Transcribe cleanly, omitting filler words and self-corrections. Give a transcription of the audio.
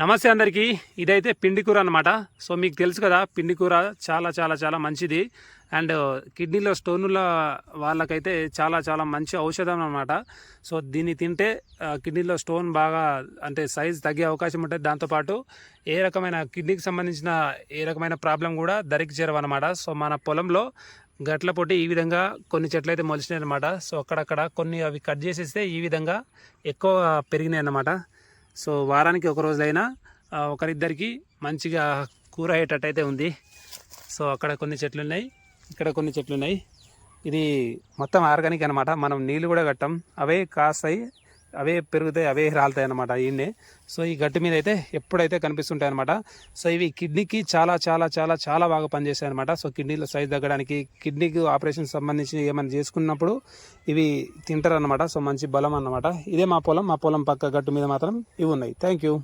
నమస్తే అందరికీ. ఇదైతే పిండి కూర అనమాట. సో మీకు తెలుసు కదా, పిండి కూర చాలా చాలా చాలా మంచిది. అండ్ కిడ్నీలో స్టోన్ల వాళ్ళకైతే చాలా చాలా మంచి ఔషధం అనమాట. సో దీన్ని తింటే కిడ్నీలో స్టోన్ బాగా అంటే సైజ్ తగ్గే అవకాశం ఉంటుంది. దాంతోపాటు ఏ రకమైన కిడ్నీకి సంబంధించిన ఏ రకమైన ప్రాబ్లం కూడా దరికి చేరవన్నమాట. సో మన పొలంలో గట్ల పొట్టి ఈ విధంగా కొన్ని చెట్లు అయితే మొలిచినాయి అనమాట. సో అక్కడక్కడ కొన్ని అవి కట్ చేసేస్తే ఈ విధంగా ఎక్కువ పెరిగినాయి అన్నమాట. సో వారానికి ఒక రోజులైనా ఒకరిద్దరికి మంచిగా కూర అయ్యేటట్టయితే ఉంది. సో అక్కడ కొన్ని చెట్లు ఉన్నాయి, ఇక్కడ కొన్ని చెట్లు ఉన్నాయి. ఇది మొత్తం ఆర్గానిక్ అనమాట. మనం నీళ్ళు కూడా కట్టాం, అవే కాస్తాయి, అవే పెరుగుతాయి, అవే రాలుతాయి అనమాట ఈయన్నే. సో ఈ గట్టు మీద అయితే ఎప్పుడైతే కనిపిస్తుంటాయి అనమాట. సో ఇవి కిడ్నీకి చాలా చాలా చాలా చాలా బాగా పనిచేస్తాయి అనమాట. సో కిడ్నీలో సైజ్ తగ్గడానికి, కిడ్నీకి ఆపరేషన్ సంబంధించి ఏమైనా చేసుకున్నప్పుడు ఇవి తింటారు అనమాట. సో మంచి బలం అన్నమాట. ఇదే మా పొలం పక్క గట్టు మీద మాత్రం ఇవి ఉన్నాయి. Thank you.